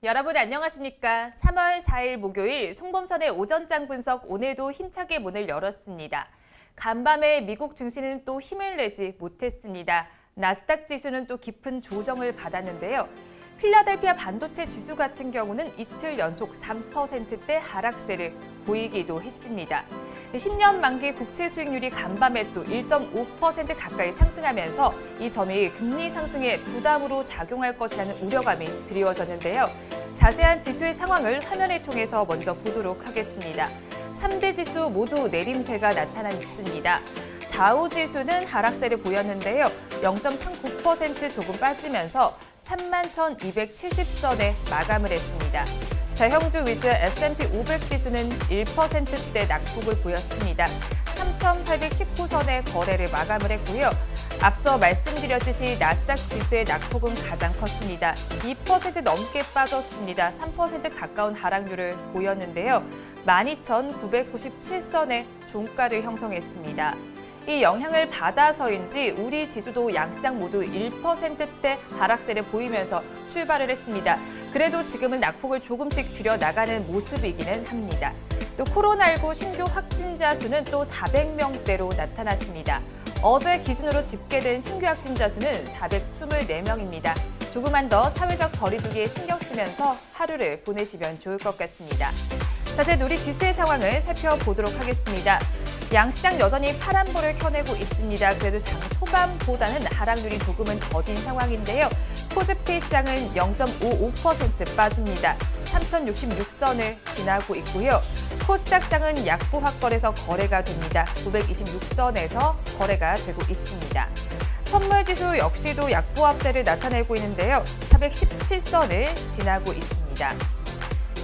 여러분 안녕하십니까? 3월 4일 목요일 송범선의 오전장 분석 오늘도 힘차게 문을 열었습니다. 간밤에 미국 증시는 또 힘을 내지 못했습니다. 나스닥 지수는 또 깊은 조정을 받았는데요. 필라델피아 반도체 지수 같은 경우는 이틀 연속 3%대 하락세를 보이기도 했습니다. 10년 만기 국채 수익률이 간밤에 또 1.5% 가까이 상승하면서 이 점이 금리 상승에 부담으로 작용할 것이라는 우려감이 드리워졌는데요. 자세한 지수의 상황을 화면을 통해서 먼저 보도록 하겠습니다. 3대 지수 모두 내림세가 나타났습니다. 다우 지수는 하락세를 보였는데요. 0.39% 조금 빠지면서 31,270선에 마감을 했습니다. 대형주 위주의 S&P 500 지수는 1%대 낙폭을 보였습니다. 3,819선에 거래를 마감을 했고요. 앞서 말씀드렸듯이 나스닥 지수의 낙폭은 가장 컸습니다. 2% 넘게 빠졌습니다. 3% 가까운 하락률을 보였는데요. 12,997선의 종가를 형성했습니다. 이 영향을 받아서인지 우리 지수도 양시장 모두 1%대 하락세를 보이면서 출발을 했습니다. 그래도 지금은 낙폭을 조금씩 줄여나가는 모습이기는 합니다. 또 코로나19 신규 확진자 수는 또 400명대로 나타났습니다. 어제 기준으로 집계된 신규 확진자 수는 424명입니다. 조금만 더 사회적 거리두기에 신경 쓰면서 하루를 보내시면 좋을 것 같습니다. 자세히 우리 지수의 상황을 살펴보도록 하겠습니다. 양시장 여전히 파란불을 켜내고 있습니다. 그래도 장 초반보다는 하락률이 조금은 더딘 상황인데요. 코스피 시장은 0.55% 빠집니다. 3,066선을 지나고 있고요. 코스닥 시장은 약보합권에서 거래가 됩니다. 926선에서 거래가 되고 있습니다. 선물지수 역시도 약보합세를 나타내고 있는데요. 417선을 지나고 있습니다.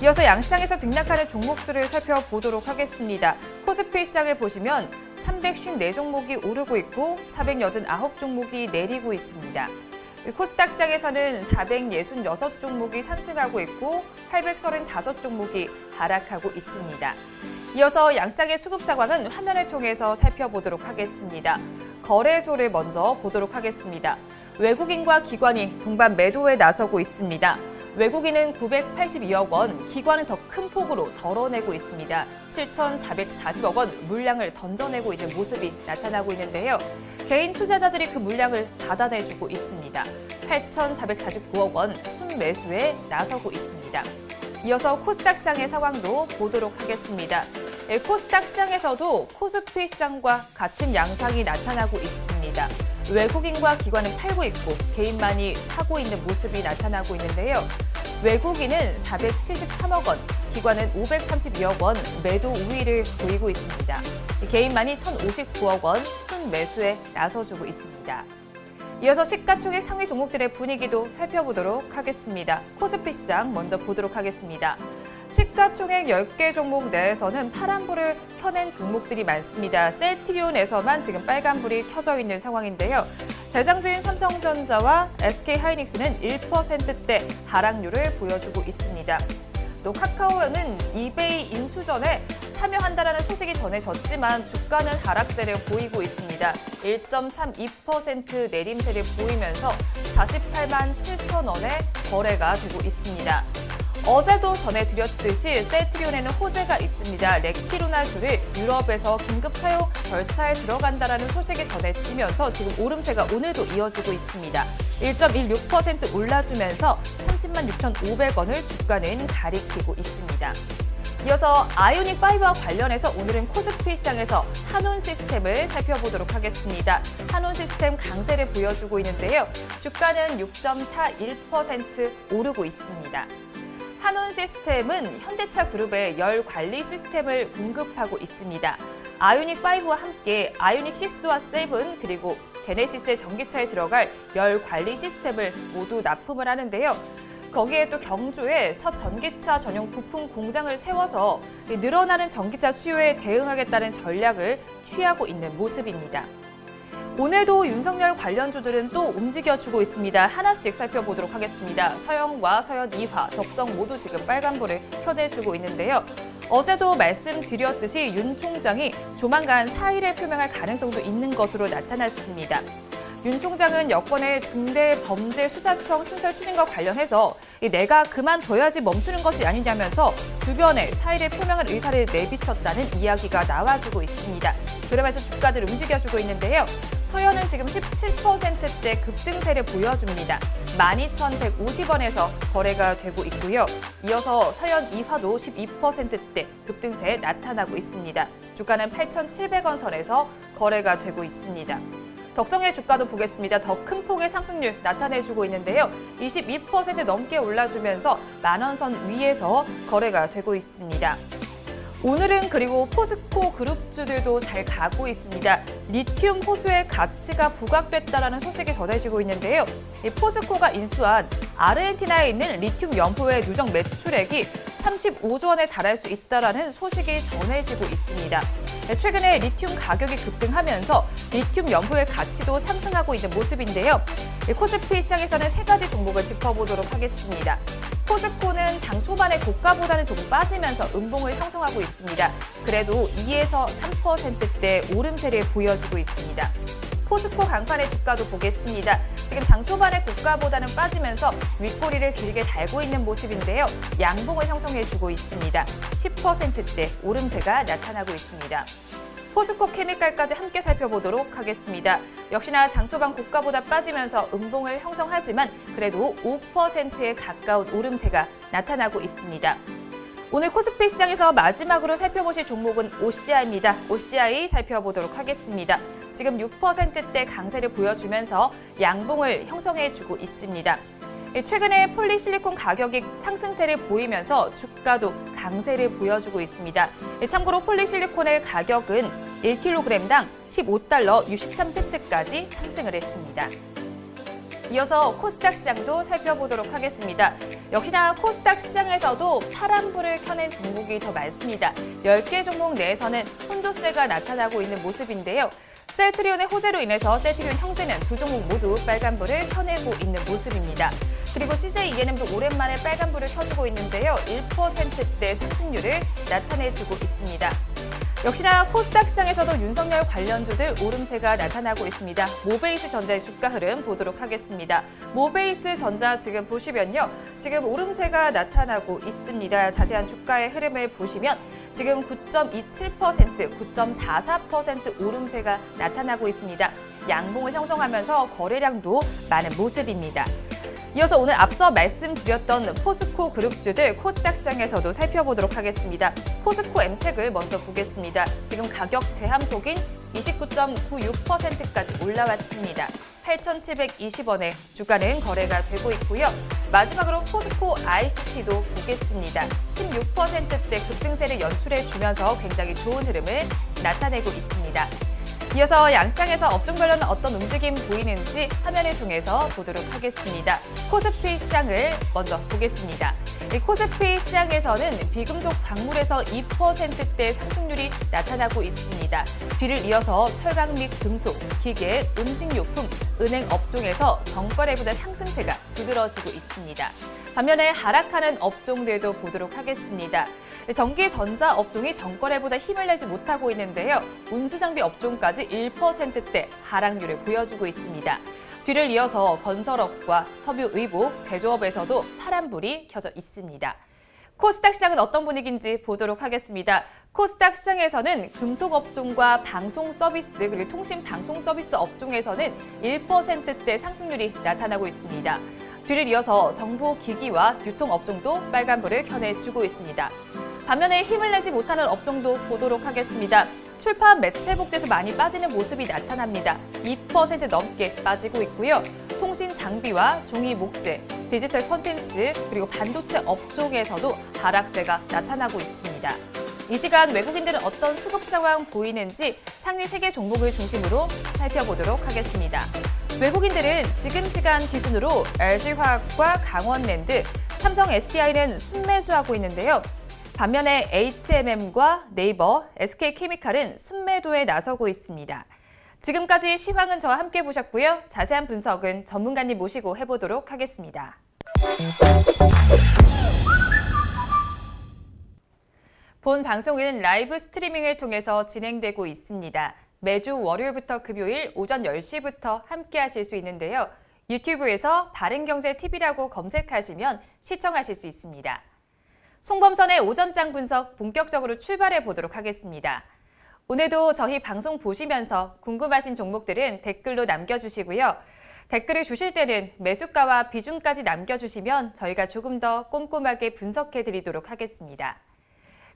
이어서 양시장에서 등락하는 종목수를 살펴보도록 하겠습니다. 코스피 시장을 보시면 354종목이 오르고 있고 489종목이 내리고 있습니다. 코스닥 시장에서는 466종목이 상승하고 있고 835종목이 하락하고 있습니다. 이어서 양시장의 수급 상황은 화면을 통해서 살펴보도록 하겠습니다. 거래소를 먼저 보도록 하겠습니다. 외국인과 기관이 동반 매도에 나서고 있습니다. 외국인은 982억 원, 기관은 더 큰 폭으로 덜어내고 있습니다. 7,440억 원 물량을 던져내고 있는 모습이 나타나고 있는데요. 개인 투자자들이 그 물량을 받아내주고 있습니다. 8,449억 원 순매수에 나서고 있습니다. 이어서 코스닥 시장의 상황도 보도록 하겠습니다. 코스닥 시장에서도 코스피 시장과 같은 양상이 나타나고 있습니다. 외국인과 기관은 팔고 있고 개인만이 사고 있는 모습이 나타나고 있는데요. 외국인은 473억 원, 기관은 532억 원 매도 우위를 보이고 있습니다. 개인만이 1,059억 원 순매수에 나서주고 있습니다. 이어서 시가총액 상위 종목들의 분위기도 살펴보도록 하겠습니다. 코스피 시장 먼저 보도록 하겠습니다. 시가총액 10개 종목 내에서는 파란불을 켜낸 종목들이 많습니다. 셀트리온에서만 지금 빨간불이 켜져 있는 상황인데요. 대장주인 삼성전자와 SK하이닉스는 1%대 하락률을 보여주고 있습니다. 또 카카오는 이베이 인수전에 참여한다라는 소식이 전해졌지만 주가는 하락세를 보이고 있습니다. 1.32% 내림세를 보이면서 48만 7천 원에 거래가 되고 있습니다. 어제도 전해드렸듯이 셀트리온에는 호재가 있습니다. 레키로나주를 유럽에서 긴급 사용 절차에 들어간다라는 소식이 전해지면서 지금 오름세가 오늘도 이어지고 있습니다. 1.16% 올라주면서 30만 6,500원을 주가는 가리키고 있습니다. 이어서 아이오닉5와 관련해서 오늘은 코스피 시장에서 한온시스템을 살펴보도록 하겠습니다. 한온시스템 강세를 보여주고 있는데요. 주가는 6.41% 오르고 있습니다. 한온시스템은 현대차 그룹의 열 관리 시스템을 공급하고 있습니다. 아이오닉5와 함께 아이오닉6와 7 그리고 제네시스의 전기차에 들어갈 열 관리 시스템을 모두 납품을 하는데요. 거기에 또 경주에 첫 전기차 전용 부품 공장을 세워서 늘어나는 전기차 수요에 대응하겠다는 전략을 취하고 있는 모습입니다. 오늘도 윤석열 관련주들은 또 움직여주고 있습니다. 하나씩 살펴보도록 하겠습니다. 서영과 서현 2화, 덕성 모두 지금 빨간불을 켜내주고 있는데요. 어제도 말씀드렸듯이 윤 총장이 조만간 사의를 표명할 가능성도 있는 것으로 나타났습니다. 윤 총장은 여권의 중대범죄수사청 신설 추진과 관련해서 내가 그만둬야지 멈추는 것이 아니냐면서 주변에 사의를 표명할 의사를 내비쳤다는 이야기가 나와주고 있습니다. 그러면서 주가들 움직여주고 있는데요. 서현은 지금 17%대 급등세를 보여줍니다. 12,150원에서 거래가 되고 있고요. 이어서 서현 2화도 12%대 급등세에 나타나고 있습니다. 주가는 8,700원 선에서 거래가 되고 있습니다. 덕성의 주가도 보겠습니다. 더 큰 폭의 상승률 나타내주고 있는데요. 22% 넘게 올라주면서 만원 선 위에서 거래가 되고 있습니다. 오늘은 그리고 포스코 그룹주들도 잘 가고 있습니다. 리튬 호수의 가치가 부각됐다는 소식이 전해지고 있는데요. 이 포스코가 인수한 아르헨티나에 있는 리튬 연포의 누적 매출액이 35조 원에 달할 수 있다는 소식이 전해지고 있습니다. 최근에 리튬 가격이 급등하면서 리튬 연포의 가치도 상승하고 있는 모습인데요. 코스피 시장에서는 세 가지 종목을 짚어보도록 하겠습니다. 포스코는 장 초반에 고가보다는 조금 빠지면서 음봉을 형성하고 있습니다. 그래도 2에서 3%대 오름세를 보여주고 있습니다. 포스코 강판의 주가도 보겠습니다. 지금 장 초반에 고가보다는 빠지면서 윗꼬리를 길게 달고 있는 모습인데요. 양봉을 형성해주고 있습니다. 10%대 오름세가 나타나고 있습니다. 포스코 케미칼까지 함께 살펴보도록 하겠습니다. 역시나 장 초반 고가보다 빠지면서 음봉을 형성하지만 그래도 5%에 가까운 오름세가 나타나고 있습니다. 오늘 코스피 시장에서 마지막으로 살펴보실 종목은 OCI입니다. OCI 살펴보도록 하겠습니다. 지금 6%대 강세를 보여주면서 양봉을 형성해주고 있습니다. 최근에 폴리실리콘 가격이 상승세를 보이면서 주가도 강세를 보여주고 있습니다. 참고로 폴리실리콘의 가격은 1kg당 15달러 63센트까지 상승을 했습니다. 이어서 코스닥 시장도 살펴보도록 하겠습니다. 역시나 코스닥 시장에서도 파란불을 켜낸 종목이 더 많습니다. 10개 종목 내에서는 혼조세가 나타나고 있는 모습인데요. 셀트리온의 호재로 인해서 셀트리온 형제는 두 종목 모두 빨간불을 켜내고 있는 모습입니다. 그리고 CJ-ENM도 오랜만에 빨간불을 켜주고 있는데요. 1%대 상승률을 나타내주고 있습니다. 역시나 코스닥 시장에서도 윤석열 관련주들 오름세가 나타나고 있습니다. 모베이스 전자의 주가 흐름 보도록 하겠습니다. 모베이스 전자 지금 보시면요. 지금 오름세가 나타나고 있습니다. 자세한 주가의 흐름을 보시면 지금 9.27%, 9.44% 오름세가 나타나고 있습니다. 양봉을 형성하면서 거래량도 많은 모습입니다. 이어서 오늘 앞서 말씀드렸던 포스코 그룹주들 코스닥 시장에서도 살펴보도록 하겠습니다. 포스코 엠텍을 먼저 보겠습니다. 지금 가격 제한폭인 29.96%까지 올라왔습니다. 8,720원에 주가는 거래가 되고 있고요. 마지막으로 포스코 ICT도 보겠습니다. 16%대 급등세를 연출해 주면서 굉장히 좋은 흐름을 나타내고 있습니다. 이어서 양시장에서 업종별로는 어떤 움직임 보이는지 화면을 통해서 보도록 하겠습니다. 코스피 시장을 먼저 보겠습니다. 이 코스피 시장에서는 비금속 광물에서 2%대 상승률이 나타나고 있습니다. 뒤를 이어서 철강 및 금속, 기계, 음식료품, 은행 업종에서 전거래보다 상승세가 두드러지고 있습니다. 반면에 하락하는 업종들도 보도록 하겠습니다. 전기 전자 업종이 전거래보다 힘을 내지 못하고 있는데요. 운수장비 업종까지 1%대 하락률을 보여주고 있습니다. 뒤를 이어서 건설업과 석유의복, 제조업에서도 파란불이 켜져 있습니다. 코스닥 시장은 어떤 분위기인지 보도록 하겠습니다. 코스닥 시장에서는 금속업종과 방송서비스 그리고 통신방송서비스 업종에서는 1%대 상승률이 나타나고 있습니다. 뒤를 이어서 정보기기와 유통업종도 빨간불을 켜내주고 있습니다. 반면에 힘을 내지 못하는 업종도 보도록 하겠습니다. 출판 매체복제에서 많이 빠지는 모습이 나타납니다. 2% 넘게 빠지고 있고요. 통신 장비와 종이 목재, 디지털 콘텐츠 그리고 반도체 업종에서도 하락세가 나타나고 있습니다. 이 시간 외국인들은 어떤 수급 상황 보이는지 상위 3개 종목을 중심으로 살펴보도록 하겠습니다. 외국인들은 지금 시간 기준으로 LG화학과 강원랜드, 삼성 SDI는 순매수하고 있는데요. 반면에 HMM과 네이버, SK케미칼은 순매도에 나서고 있습니다. 지금까지 시황은 저와 함께 보셨고요. 자세한 분석은 전문가님 모시고 해보도록 하겠습니다. 본 방송은 라이브 스트리밍을 통해서 진행되고 있습니다. 매주 월요일부터 금요일 오전 10시부터 함께 하실 수 있는데요. 유튜브에서 바른경제TV라고 검색하시면 시청하실 수 있습니다. 송범선의 오전장 분석 본격적으로 출발해 보도록 하겠습니다. 오늘도 저희 방송 보시면서 궁금하신 종목들은 댓글로 남겨주시고요. 댓글을 주실 때는 매수가와 비중까지 남겨주시면 저희가 조금 더 꼼꼼하게 분석해 드리도록 하겠습니다.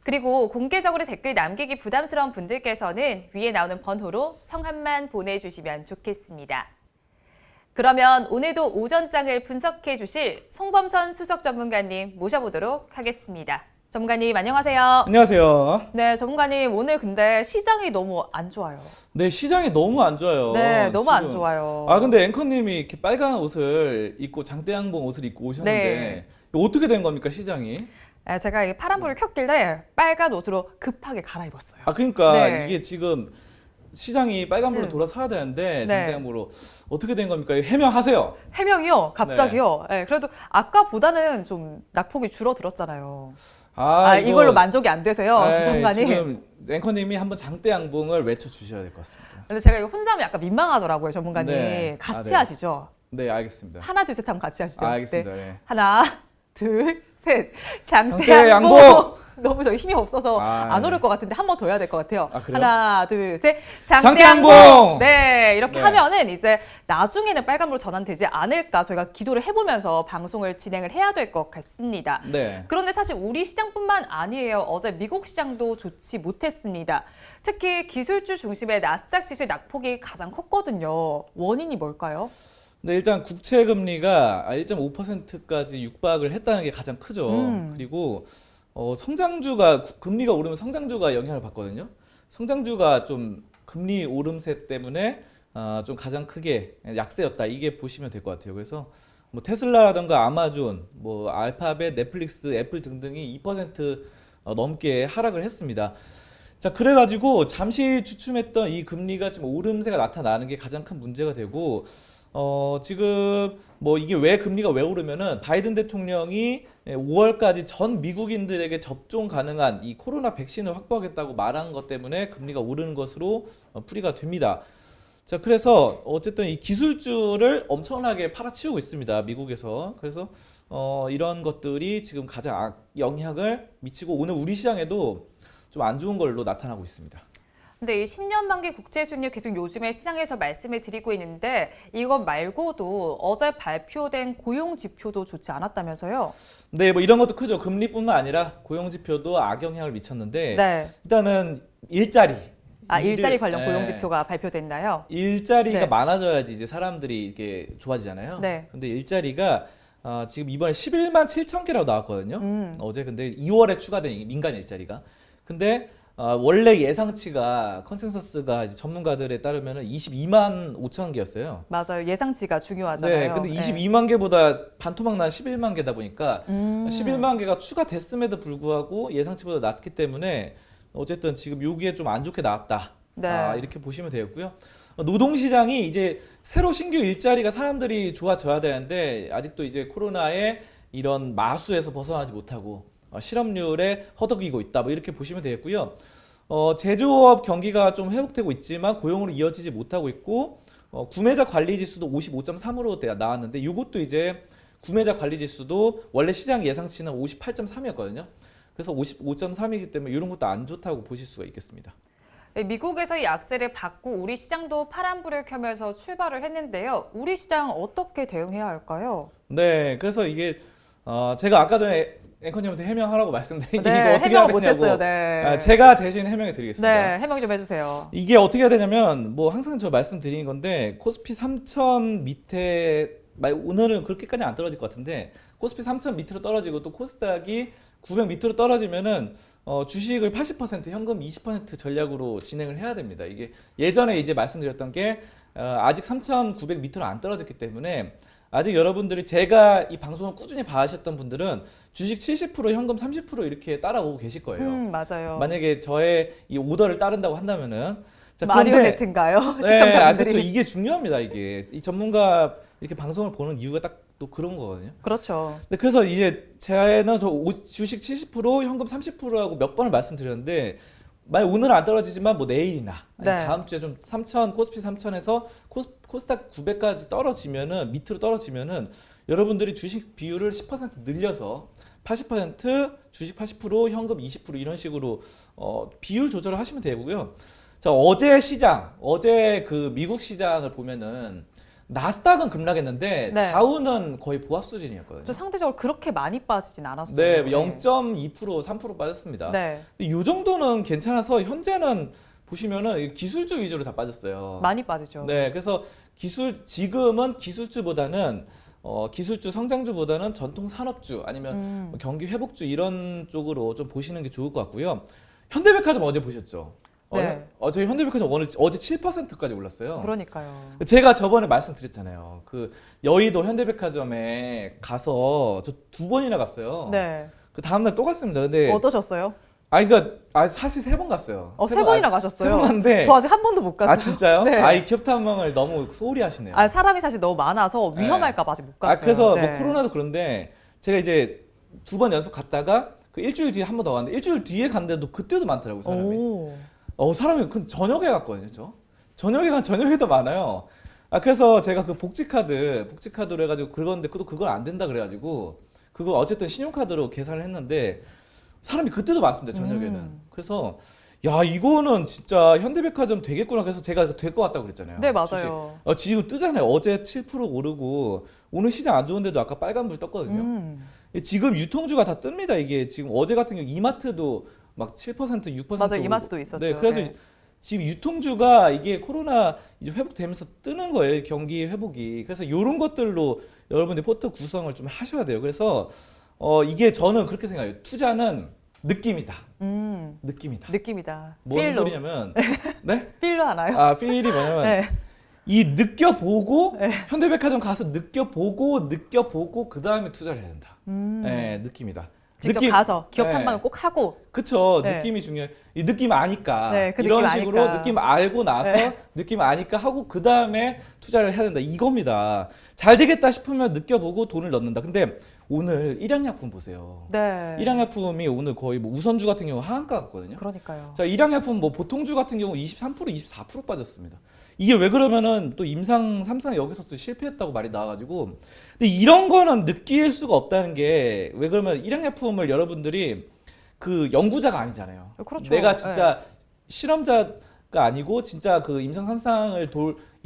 그리고 공개적으로 댓글 남기기 부담스러운 분들께서는 위에 나오는 번호로 성함만 보내주시면 좋겠습니다. 그러면 오늘도 오전장을 분석해 주실 송범선 수석 전문가님 모셔보도록 하겠습니다. 전문가님 안녕하세요. 안녕하세요. 네, 전문가님 오늘 근데 시장이 너무 안 좋아요. 네, 시장이 너무 안 좋아요. 네, 너무 지금. 안 좋아요. 근데 앵커님이 이렇게 빨간 옷을 입고 장대양봉 옷을 입고 오셨는데 네. 이거 어떻게 된 겁니까, 시장이? 제가 이 파란불을 켰길래 빨간 옷으로 급하게 갈아입었어요. 그러니까 네. 이게 지금 시장이 빨간불로 돌아서야 되는데 장대양봉으로 어떻게 된 겁니까? 해명하세요. 해명이요? 갑자기요? 네. 그래도 아까보다는 좀 낙폭이 줄어들었잖아요. 이걸로 만족이 안 되세요, 전문가님? 지금 앵커님이 한번 장대양봉을 외쳐주셔야 될 것 같습니다. 근데 제가 이거 혼자 하면 약간 민망하더라고요, 전문가님. 네. 같이 네. 하시죠? 네, 알겠습니다. 하나, 둘, 셋 하면 같이 하시죠? 알겠습니다. 네. 네. 하나, 둘, 셋. 장대양봉! 장대양봉! 너무 저 힘이 없어서 안 오를 것 같은데 한 번 더 해야 될 것 같아요. 그래요? 하나, 둘, 셋. 장대양봉! 네, 이렇게 네. 하면은 이제 나중에는 빨간불로 전환되지 않을까 저희가 기도를 해보면서 방송을 진행을 해야 될 것 같습니다. 네. 그런데 사실 우리 시장뿐만 아니에요. 어제 미국 시장도 좋지 못했습니다. 특히 기술주 중심의 나스닥 지수의 낙폭이 가장 컸거든요. 원인이 뭘까요? 네, 일단 국채 금리가 1.5%까지 육박을 했다는 게 가장 크죠. 그리고 성장주가 금리가 오르면 성장주가 영향을 받거든요. 성장주가 좀 금리 오름세 때문에 좀 가장 크게 약세였다. 이게 보시면 될 것 같아요. 그래서 뭐 테슬라라든가 아마존, 뭐 알파벳, 넷플릭스, 애플 등등이 2% 넘게 하락을 했습니다. 자, 그래가지고 잠시 주춤했던 이 금리가 지금 오름세가 나타나는 게 가장 큰 문제가 되고, 지금 뭐 이게 왜 금리가 왜 오르면은 바이든 대통령이 5월까지 전 미국인들에게 접종 가능한 이 코로나 백신을 확보하겠다고 말한 것 때문에 금리가 오르는 것으로 풀이가 됩니다. 자, 그래서 어쨌든 이 기술주를 엄청나게 팔아치우고 있습니다, 미국에서. 그래서 이런 것들이 지금 가장 영향을 미치고 오늘 우리 시장에도 좀 안 좋은 걸로 나타나고 있습니다. 근데 이 10년 만기 국채 수익률 계속 요즘에 시장에서 말씀을 드리고 있는데 이것 말고도 어제 발표된 고용 지표도 좋지 않았다면서요? 네, 뭐 이런 것도 크죠. 금리뿐만 아니라 고용 지표도 악영향을 미쳤는데 네. 일단은 일자리. 일자리 관련 고용 지표가 발표됐나요? 일자리가 네. 많아져야지 이제 사람들이 이게 좋아지잖아요. 네. 근데 일자리가 지금 이번에 11만 7천 개라고 나왔거든요. 어제 근데 2월에 추가된 민간 일자리가. 근데 원래 예상치가 컨센서스가 이제 전문가들에 따르면 22만 5천 개였어요. 맞아요. 예상치가 중요하잖아요. 네, 근데 22만 개보다 반토막 난 11만 개다 보니까 11만 개가 추가됐음에도 불구하고 예상치보다 낮기 때문에 어쨌든 지금 여기에 좀 안 좋게 나왔다. 네. 이렇게 보시면 되겠고요. 노동시장이 이제 새로 신규 일자리가 사람들이 좋아져야 되는데 아직도 이제 코로나의 이런 마수에서 벗어나지 못하고 실업률에 허덕이고 있다. 뭐 이렇게 보시면 되겠고요. 제조업 경기가 좀 회복되고 있지만 고용으로 이어지지 못하고 있고 구매자 관리 지수도 55.3으로 나왔는데 이것도 이제 구매자 관리 지수도 원래 시장 예상치는 58.3이었거든요. 그래서 55.3이기 때문에 이런 것도 안 좋다고 보실 수가 있겠습니다. 미국에서 이 악재를 받고 우리 시장도 파란불을 켜면서 출발을 했는데요. 우리 시장 어떻게 대응해야 할까요? 네, 그래서 이게 제가 아까 전에 앵커님한테 해명하라고 말씀드린 게 네, 이거 어떻게 해야 해명 되냐고. 못했어요. 네. 제가 대신 해명해 드리겠습니다. 네, 해명 좀 해주세요. 이게 어떻게 해야 되냐면 뭐 항상 저 말씀드리는 건데 코스피 3000 밑에 오늘은 그렇게까지 안 떨어질 것 같은데 코스피 3000 밑으로 떨어지고 또 코스닥이 900 밑으로 떨어지면은 주식을 80% 현금 20% 전략으로 진행을 해야 됩니다. 이게 예전에 이제 말씀드렸던 게 아직 3,900 밑으로 안 떨어졌기 때문에 아직 여러분들이 제가 이 방송을 꾸준히 봐하셨던 분들은 주식 70% 현금 30% 이렇게 따라오고 계실 거예요. 맞아요. 만약에 저의 이 오더를 따른다고 한다면은 자, 마리오네트인가요? 네, 시청자분들이. 그렇죠. 이게 중요합니다. 이게 이 전문가 이렇게 방송을 보는 이유가 딱 또 그런 거거든요. 그렇죠. 네, 그래서 이제 제는 주식 70% 현금 30%하고 몇 번을 말씀드렸는데 만약 오늘은 안 떨어지지만 뭐 내일이나 아니면 네. 다음 주에 좀 3천 코스피 3천에서 코스닥 900까지 떨어지면은 밑으로 떨어지면은 여러분들이 주식 비율을 10% 늘려서 80% 주식 80% 현금 20% 이런 식으로 비율 조절을 하시면 되고요. 자, 어제 그 미국 시장을 보면은 나스닥은 급락했는데 네. 다우는 거의 보합 수준이었거든요. 저 상대적으로 그렇게 많이 빠지진 않았어요. 네, 0.2% 3% 빠졌습니다. 네. 이 정도는 괜찮아서 현재는 보시면은 기술주 위주로 다 빠졌어요. 많이 빠지죠. 네, 그래서 지금은 기술주보다는 기술주 성장주보다는 전통 산업주 아니면 경기 회복주 이런 쪽으로 좀 보시는 게 좋을 것 같고요. 현대백화점 어제 보셨죠? 네. 저희 현대백화점 어제 7%까지 올랐어요. 그러니까요. 제가 저번에 말씀드렸잖아요. 그 여의도 현대백화점에 가서 저 2번이나 갔어요. 네. 그 다음날 또 갔습니다. 근데 어떠셨어요? 사실 3번 갔어요. 세 번이나 가셨어요. 3번 갔는데 저 아직 한 번도 못 갔어요. 아 진짜요? 네. 이 기업 탐방을 너무 소홀히 하시네요. 사람이 사실 너무 많아서 위험할까 봐 아직 못 갔어요. 그래서 네. 뭐 코로나도 그런데 제가 이제 2번 연속 갔다가 그 일주일 뒤에 한 번 더 갔는데 일주일 뒤에 갔는데도 그때도 많더라고요, 사람이. 사람이 그 저녁에 갔거든요, 저녁에도 많아요. 그래서 제가 그 복지카드로 해가지고 그건데 그걸 안 된다 그래가지고 그거 어쨌든 신용카드로 계산을 했는데 사람이 그때도 많습니다, 저녁에는. 그래서 야, 이거는 진짜 현대백화점 되겠구나. 그래서 제가 될 것 같다고 그랬잖아요. 네, 맞아요. 지금 뜨잖아요. 어제 7% 오르고 오늘 시장 안 좋은데도 아까 빨간불 떴거든요. 지금 유통주가 다 뜹니다. 이게 지금 어제 같은 경우 이마트도 막 7%, 6% 맞아요. 이마트도 있었죠. 네, 그래서 네. 지금 유통주가 이게 코로나 이제 회복되면서 뜨는 거예요. 경기 회복이. 그래서 이런 것들로 여러분들 포트 구성을 좀 하셔야 돼요. 그래서 이게 저는 그렇게 생각해요. 투자는 느낌이다. 느낌이다. 뭔 필로. 소리냐면 네? 필로 하나요? 필이 뭐냐면 네. 이 느껴보고 현대백화점 가서 느껴보고 그 다음에 투자를 해야 된다. 네, 느낌이다. 직접 가서 기업 네. 탐방을 꼭 하고. 그쵸. 네. 느낌이 중요해. 이 느낌 아니까. 네, 그 이런 느낌 식으로 아니까. 느낌 알고 나서 네. 느낌 아니까 하고 그 다음에 투자를 해야 된다. 이겁니다. 잘 되겠다 싶으면 느껴보고 돈을 넣는다. 근데 오늘 일양약품 보세요. 네. 일양약품이 오늘 거의 뭐 우선주 같은 경우 하한가 같거든요. 그러니까요. 자, 일양약품 뭐 보통주 같은 경우 23%, 24% 빠졌습니다. 이게 왜 그러면은 또 임상 3상 여기서 또 실패했다고 말이 나와가지고. 근데 이런 거는 느낄 수가 없다는 게 왜 그러면 일양약품을 여러분들이 그 연구자가 아니잖아요. 그렇죠. 내가 진짜 실험자가 아니고 진짜 그 임상 3상을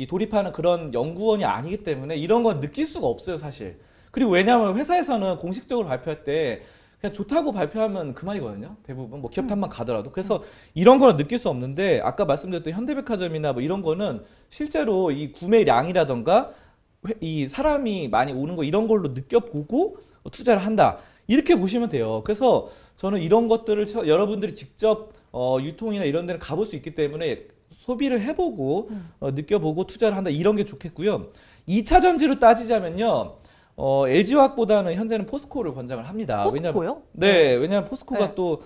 돌입하는 그런 연구원이 아니기 때문에 이런 건 느낄 수가 없어요, 사실. 그리고 왜냐하면 회사에서는 공식적으로 발표할 때 그냥 좋다고 발표하면 그만이거든요. 대부분 뭐 기업 탐방 가더라도. 그래서 이런 거는 느낄 수 없는데 아까 말씀드렸던 현대백화점이나 뭐 이런 거는 실제로 이 구매량이라던가 이 사람이 많이 오는 거 이런 걸로 느껴보고 투자를 한다. 이렇게 보시면 돼요. 그래서 저는 이런 것들을 여러분들이 직접 유통이나 이런 데는 가볼 수 있기 때문에 소비를 해보고 느껴보고 투자를 한다. 이런 게 좋겠고요. 2차 전지로 따지자면요. LG화학보다는 현재는 포스코를 권장을 합니다. 포스코요? 왜냐면 포스코가 네. 또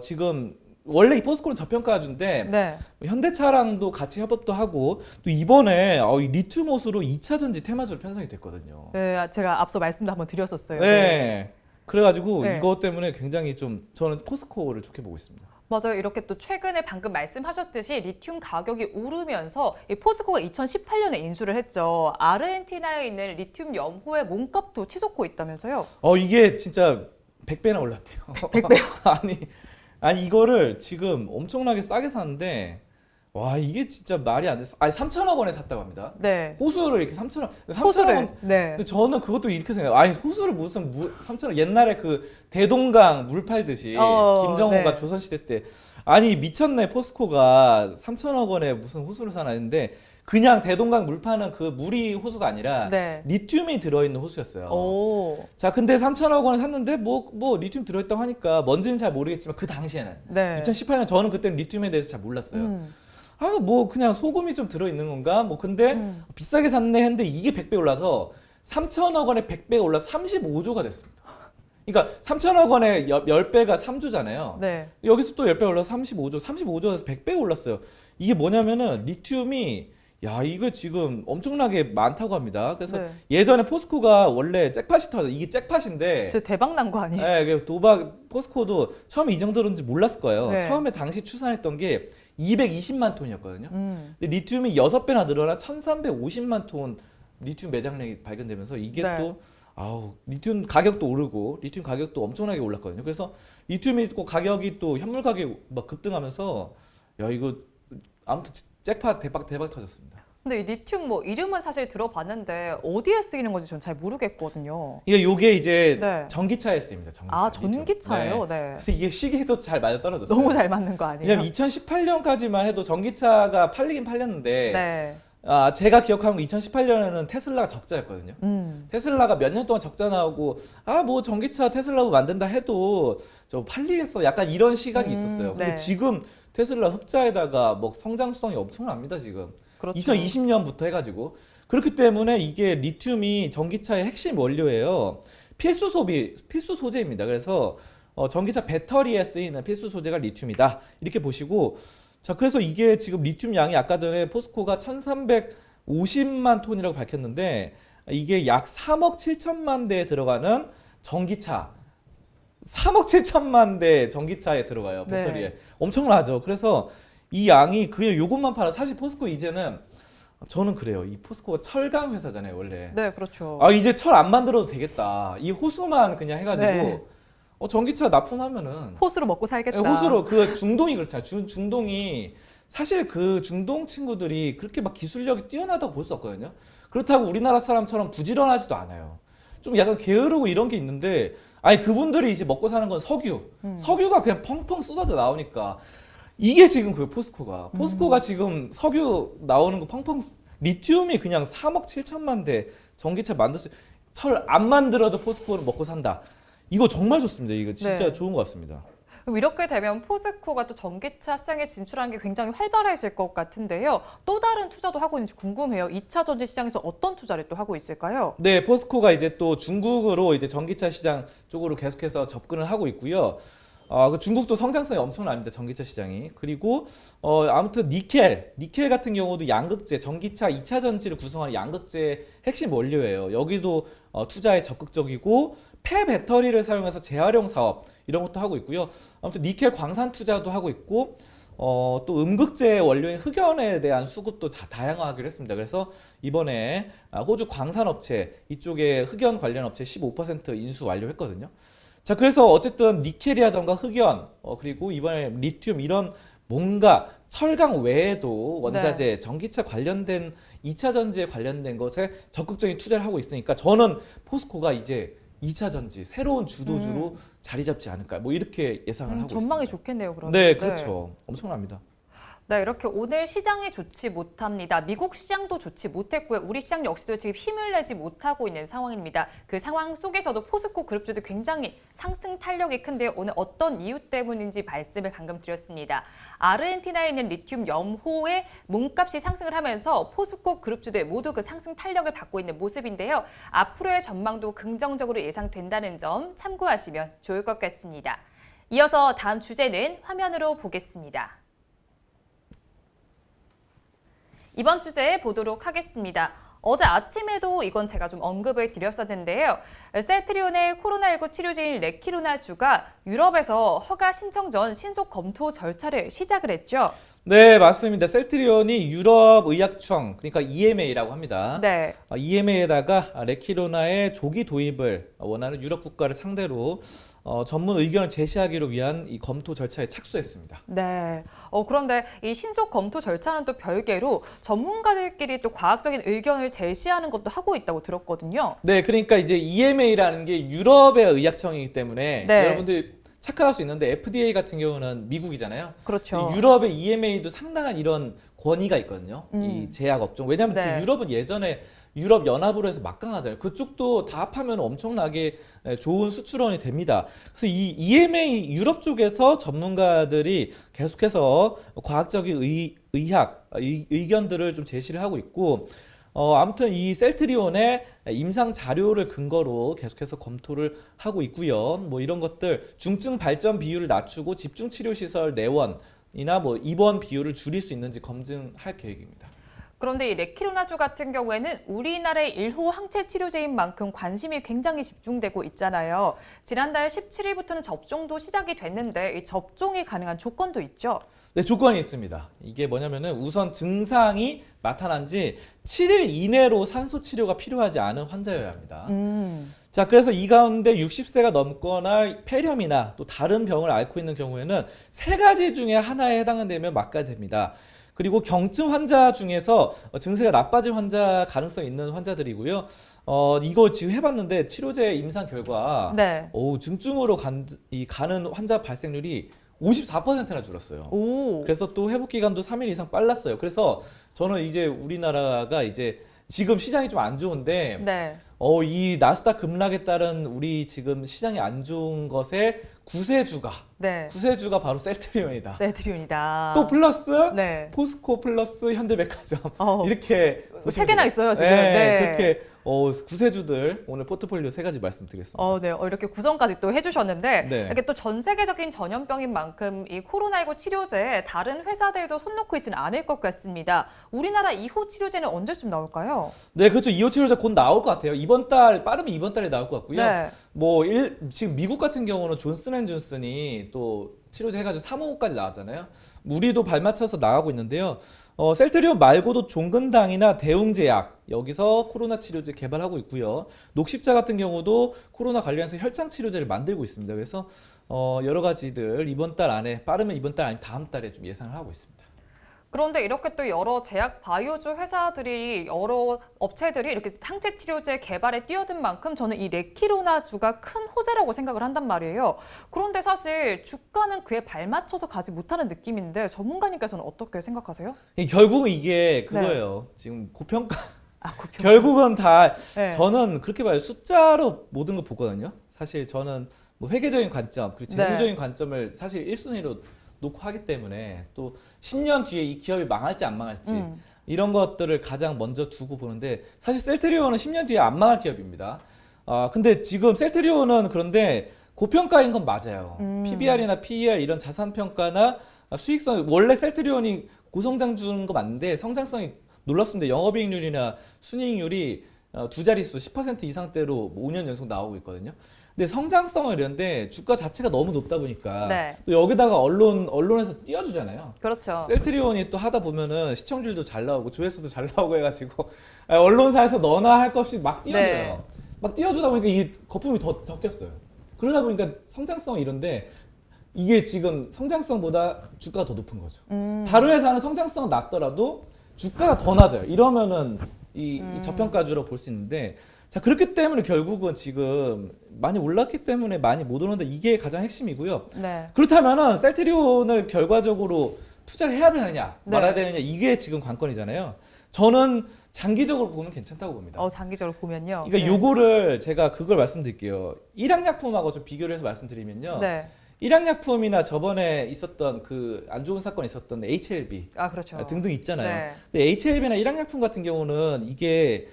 지금 원래 이 포스코는 저평가주인데 네. 현대차랑도 같이 협업도 하고 또 이번에 이 리튬옷으로 2차 전지 테마주로 편성이 됐거든요. 네, 제가 앞서 말씀도 한번 드렸었어요. 네. 그래가지고 네. 이것 때문에 굉장히 좀 저는 포스코를 좋게 보고 있습니다. 맞아요. 이렇게 또 최근에 방금 말씀하셨듯이 리튬 가격이 오르면서 이 포스코가 2018년에 인수를 했죠. 아르헨티나에 있는 리튬 염호의 몸값도 치솟고 있다면서요? 이게 진짜 100배나 올랐대요. 100배요? 아니 이거를 지금 엄청나게 싸게 샀는데 와 이게 진짜 말이 안 됐어. 3천억 원에 샀다고 합니다. 네. 호수를 이렇게 3천억. 호수를. 네. 근데 저는 그것도 이렇게 생각해요. 호수를 무슨 3천억 옛날에 그 대동강 물 팔듯이 김정호가 네. 조선시대 때 미쳤네. 포스코가 3천억 원에 무슨 호수를 사나 했는데 그냥 대동강 물 파는 그 물이 호수가 아니라 네. 리튬이 들어있는 호수였어요. 오. 자, 근데 3천억 원을 샀는데 뭐 리튬 들어있다고 하니까 뭔지는 잘 모르겠지만 그 당시에는 네. 2018년 저는 그때는 리튬에 대해서 잘 몰랐어요. 뭐 그냥 소금이 좀 들어있는 건가? 뭐 근데 비싸게 샀네 했는데 이게 100배 올라서 3천억 원에 100배가 올라 35조가 됐습니다. 그러니까 3천억 원에 10배가 3조잖아요. 네. 여기서 또 10배 올라서 35조에서 100배가 올랐어요. 이게 뭐냐면은 리튬이 야, 이거 지금 엄청나게 많다고 합니다. 그래서 네. 예전에 포스코가 원래 잭팟이 터져. 이게 잭팟인데 진짜 대박 난 거 아니에요? 네, 그 도박 포스코도 처음에 이 정도로인지 몰랐을 거예요. 네. 처음에 당시 추산했던 게 220만 톤이었거든요. 음. 근데 리튬이 6배나 늘어난 1350만 톤 리튬 매장량이 발견되면서 이게 네. 또 리튬 가격도 오르고 리튬 가격도 엄청나게 올랐거든요. 그래서 리튬이 또 가격이 또 현물 가격이 막 급등하면서 야, 이거 아무튼 잭팟 대박 터졌습니다. 근데 이 리튬 뭐 이름은 사실 들어봤는데 어디에 쓰이는 건지 전 잘 모르겠거든요. 요게 이제 네. 전기차에 쓰입니다. 전기차. 아, 리튬. 전기차예요? 네. 네. 그래서 이게 시기도 잘 맞아 떨어졌어요. 너무 잘 맞는 거 아니에요? 왜냐면 2018년까지만 해도 전기차가 팔리긴 팔렸는데 네. 제가 기억하는 거 2018년에는 테슬라가 적자였거든요. 테슬라가 몇 년 동안 적자 나오고 뭐 전기차 테슬라 만든다 해도 저 팔리겠어 약간 이런 시각이 있었어요. 근데 네. 지금 테슬라 흑자에다가 뭐 성장성이 엄청납니다 지금. 그렇죠. 2020년부터 해가지고 그렇기 때문에 이게 리튬이 전기차의 핵심 원료예요. 필수 소재입니다. 그래서 전기차 배터리에 쓰이는 필수 소재가 리튬이다 이렇게 보시고 자 그래서 이게 지금 리튬 양이 아까 전에 포스코가 1350만 톤이라고 밝혔는데 이게 약 3억 7천만 대에 들어가는 전기차 3억 7천만 대 전기차에 들어가요 배터리에. 네. 엄청나죠. 그래서 이 양이 그냥 요것만 팔아. 사실 포스코 이제는 저는 그래요. 이 포스코가 철강 회사잖아요 원래. 네, 그렇죠. 이제 철 안 만들어도 되겠다. 이 호수만 그냥 해가지고 네. 전기차 납품하면은 호수로 먹고 살겠다. 호수로 그 중동이 그렇잖아요. 중동이 사실 그 중동 친구들이 그렇게 막 기술력이 뛰어나다고 볼 수 없거든요. 그렇다고 우리나라 사람처럼 부지런하지도 않아요. 좀 약간 게으르고 이런 게 있는데 아니 그분들이 이제 먹고 사는 건 석유. 석유가 그냥 펑펑 쏟아져 나오니까 이게 지금 그 포스코가 지금 석유 나오는 거 펑펑 리튬이 그냥 3억 7천만 대 전기차 만들 수 철 안 만들어도 포스코는 먹고 산다. 이거 정말 좋습니다. 이거 진짜 네. 좋은 것 같습니다. 그럼 이렇게 되면 포스코가 또 전기차 시장에 진출하는 게 굉장히 활발해질 것 같은데요. 또 다른 투자도 하고 있는지 궁금해요. 2차 전지 시장에서 어떤 투자를 또 하고 있을까요? 네, 포스코가 이제 또 중국으로 이제 전기차 시장 쪽으로 계속해서 접근을 하고 있고요. 그 중국도 성장성이 엄청납니다. 전기차 시장이. 그리고 아무튼 니켈 같은 경우도 양극재, 전기차 2차 전지를 구성하는 양극재 핵심 원료예요. 여기도 투자에 적극적이고 폐배터리를 사용해서 재활용 사업 이런 것도 하고 있고요. 아무튼 니켈 광산 투자도 하고 있고 또 음극재 원료인 흑연에 대한 수급도 다양화하기로 했습니다. 그래서 이번에 호주 광산업체 이쪽에 흑연 관련 업체 15% 인수 완료했거든요. 자, 그래서 어쨌든 니켈이라던가 흑연, 그리고 이번에 리튬 이런 뭔가 철강 외에도 원자재, 전기차 관련된 2차 전지에 관련된 것에 적극적인 투자를 하고 있으니까 저는 포스코가 이제 2차 전지 새로운 주도주로 자리 잡지 않을까 뭐 이렇게 예상을 하고 전망이 있습니다. 좋겠네요, 그러면. 네, 그렇죠. 엄청납니다. 네, 이렇게 오늘 시장이 좋지 못합니다. 미국 시장도 좋지 못했고요. 우리 시장 역시도 지금 힘을 내지 못하고 있는 상황입니다. 그 상황 속에서도 포스코 그룹주도 굉장히 상승 탄력이 큰데요. 오늘 어떤 이유 때문인지 말씀을 방금 드렸습니다. 아르헨티나에 있는 리튬 염호의 몸값이 상승을 하면서 포스코 그룹주들 모두 그 상승 탄력을 받고 있는 모습인데요. 앞으로의 전망도 긍정적으로 예상된다는 점 참고하시면 좋을 것 같습니다. 이어서 다음 주제는 화면으로 보겠습니다. 이번 주제 보도록 하겠습니다. 어제 아침에도 이건 제가 좀 언급을 드렸었는데요. 셀트리온의 코로나19 치료제인 레키로나주가 유럽에서 허가 신청 전 신속 검토 절차를 시작을 했죠. 네, 맞습니다. 셀트리온이 유럽의약청, 그러니까 EMA라고 합니다. 네. EMA에다가 레키로나의 조기 도입을 원하는 유럽 국가를 상대로 전문 의견을 제시하기로 위한 이 검토 절차에 착수했습니다. 네. 그런데 이 신속 검토 절차는 또 별개로 전문가들끼리 또 과학적인 의견을 제시하는 것도 하고 있다고 들었거든요. 네, 그러니까 이제 EMA라는 게 유럽의 의약청이기 때문에 네. 여러분들 착각할 수 있는데 FDA 같은 경우는 미국이잖아요. 그렇죠. 이 유럽의 EMA도 상당한 이런 권위가 있거든요. 이 제약 업종. 왜냐하면 네. 그 유럽은 예전에 유럽 연합으로 해서 막강하잖아요. 그쪽도 다 합하면 엄청나게 좋은 수출원이 됩니다. 그래서 이 EMA 유럽 쪽에서 전문가들이 계속해서 과학적인 의견들을 좀 제시를 하고 있고 아무튼 이 셀트리온의 임상 자료를 근거로 계속해서 검토를 하고 있고요. 뭐 이런 것들 중증 발전 비율을 낮추고 집중 치료 시설 내원이나 뭐 입원 비율을 줄일 수 있는지 검증할 계획입니다. 그런데 이 레키로나주 같은 경우에는 우리나라의 1호 항체 치료제인 만큼 관심이 굉장히 집중되고 있잖아요. 지난달 17일부터는 접종도 시작이 됐는데 이 접종이 가능한 조건도 있죠. 네, 조건이 있습니다. 이게 뭐냐면은 우선 증상이 나타난 지 7일 이내로 산소 치료가 필요하지 않은 환자여야 합니다. 자, 그래서 이 가운데 60세가 넘거나 폐렴이나 또 다른 병을 앓고 있는 경우에는 세 가지 중에 하나에 해당되면 맞게 됩니다. 그리고 경증 환자 중에서 증세가 나빠질 환자 가능성 있는 환자들이고요. 이거 지금 해봤는데 치료제 임상 결과 네. 중증으로 가는 환자 발생률이 54%나 줄었어요. 오. 그래서 또 회복 기간도 3일 이상 빨랐어요. 그래서 저는 이제 우리나라가 이제 지금 시장이 좀 안 좋은데 네. 이 나스닥 급락에 따른 우리 지금 시장이 안 좋은 것의 구세주가 네. 바로 셀트리온이다. 셀트리온이다. 또 플러스 네. 포스코 플러스 현대백화점 어. 이렇게 세 개나 있어요, 지금. 네, 네. 그렇게 구세주들 오늘 포트폴리오 세 가지 말씀드리겠습니다. 네. 이렇게 구성까지 또 해주셨는데 네. 이렇게 또 전 세계적인 전염병인 만큼 이 코로나19 치료제에 다른 회사들도 손 놓고 있지는 않을 것 같습니다. 우리나라 2호 치료제는 언제쯤 나올까요? 네, 그렇죠. 2호 치료제 곧 나올 것 같아요. 빠르면 이번 달에 나올 것 같고요. 네. 지금 미국 같은 경우는 존슨앤존슨이 또 치료제 해가지고 3호까지 나왔잖아요. 우리도 발맞춰서 나가고 있는데요. 셀트리온 말고도 종근당이나 대웅제약 여기서 코로나 치료제 개발하고 있고요. 녹십자 같은 경우도 코로나 관련해서 혈장 치료제를 만들고 있습니다. 그래서 여러 가지들 이번 달 안에 빠르면 이번 달 아니면 다음 달에 좀 예상을 하고 있습니다. 그런데 이렇게 또 여러 제약 바이오주 회사들이 여러 업체들이 이렇게 항체 치료제 개발에 뛰어든 만큼 저는 이 레키로나주가 큰 호재라고 생각을 한단 말이에요. 그런데 사실 주가는 그에 발맞춰서 가지 못하는 느낌인데 전문가님께서는 어떻게 생각하세요? 결국은 이게 그거예요. 지금 고평가 고평가. 결국은 다 네. 저는 그렇게 봐요. 숫자로 모든 걸 보거든요. 사실 저는 뭐 회계적인 관점 그리고 재무적인 관점을 사실 1순위로 놓고 하기 때문에 또 10년 뒤에 이 기업이 망할지 안 망할지 이런 것들을 가장 먼저 두고 보는데 사실 셀트리온은 10년 뒤에 안 망할 기업입니다. 근데 지금 셀트리온은 그런데 고평가인 건 맞아요. PBR이나 PER 이런 자산평가나 수익성 원래 셀트리온이 고성장주인 거 맞는데 성장성이 놀랍습니다. 영업이익률이나 순이익률이 두 자릿수 10% 이상대로 5년 연속 나오고 있거든요. 근데 성장성은 이런데 주가 자체가 너무 높다 보니까 네. 또 여기다가 언론에서 띄워주잖아요. 그렇죠. 셀트리온이 또 하다 보면은 시청률도 잘 나오고 조회수도 잘 나오고 해가지고 언론사에서 너나 할 것 없이 막 띄워줘요. 네. 막 띄워주다 보니까 이 거품이 더 꼈어요. 그러다 보니까 성장성이 이런데 이게 지금 성장성보다 주가가 더 높은 거죠. 다른 회사는 성장성은 낮더라도 주가가 더 낮아요. 이러면은 이 저평가주로 볼 수 있는데 자 그렇기 때문에 결국은 지금 많이 올랐기 때문에 많이 못 오는데 이게 가장 핵심이고요. 네. 그렇다면은 셀트리온을 결과적으로 투자를 해야 되느냐 네. 말아야 되느냐 이게 지금 관건이잖아요. 저는 장기적으로 보면 괜찮다고 봅니다. 장기적으로 보면요. 그러니까 요거를 제가 그걸 말씀드릴게요. 일양약품하고 좀 비교를 해서 말씀드리면요. 네. 일양약품이나 저번에 있었던 그 안 좋은 사건이 있었던 HLB 그렇죠. 등등 있잖아요. 네. 근데 HLB나 일양약품 같은 경우는 이게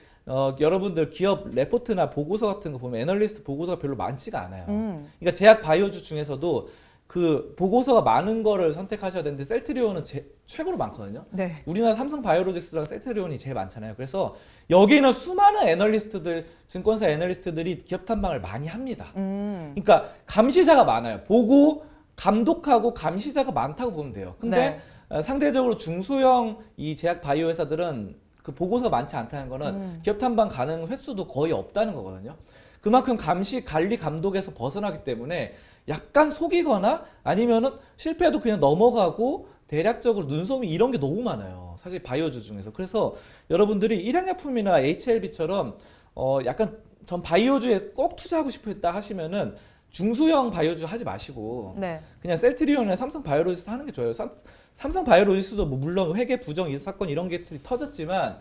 여러분들 기업 레포트나 보고서 같은 거 보면 애널리스트 보고서가 별로 많지가 않아요. 그러니까 제약 바이오주 중에서도 그 보고서가 많은 거를 선택하셔야 되는데 셀트리온은 최고로 많거든요. 네. 우리나라 삼성 바이오로직스랑 셀트리온이 제일 많잖아요. 그래서 여기는 수많은 애널리스트들, 증권사 애널리스트들이 기업 탐방을 많이 합니다. 그러니까 감시자가 많아요. 보고 감독하고 감시자가 많다고 보면 돼요. 근데 상대적으로 중소형 이 제약 바이오 회사들은 그 보고서가 많지 않다는 거는 기업 탐방 가는 횟수도 거의 없다는 거거든요. 그만큼 감시, 관리, 감독에서 벗어나기 때문에 약간 속이거나 아니면은 실패해도 그냥 넘어가고 대략적으로 눈썹이 이런 게 너무 많아요. 사실 바이오주 중에서. 그래서 여러분들이 일양약품이나 HLB처럼 약간 전 바이오주에 꼭 투자하고 싶었다 하시면은 중소형 바이오주 하지 마시고 네. 그냥 셀트리온이나 삼성 바이오로직스 하는 게 좋아요. 삼성 바이오로직스도 뭐 물론 회계 부정 사건 이런 것들이 터졌지만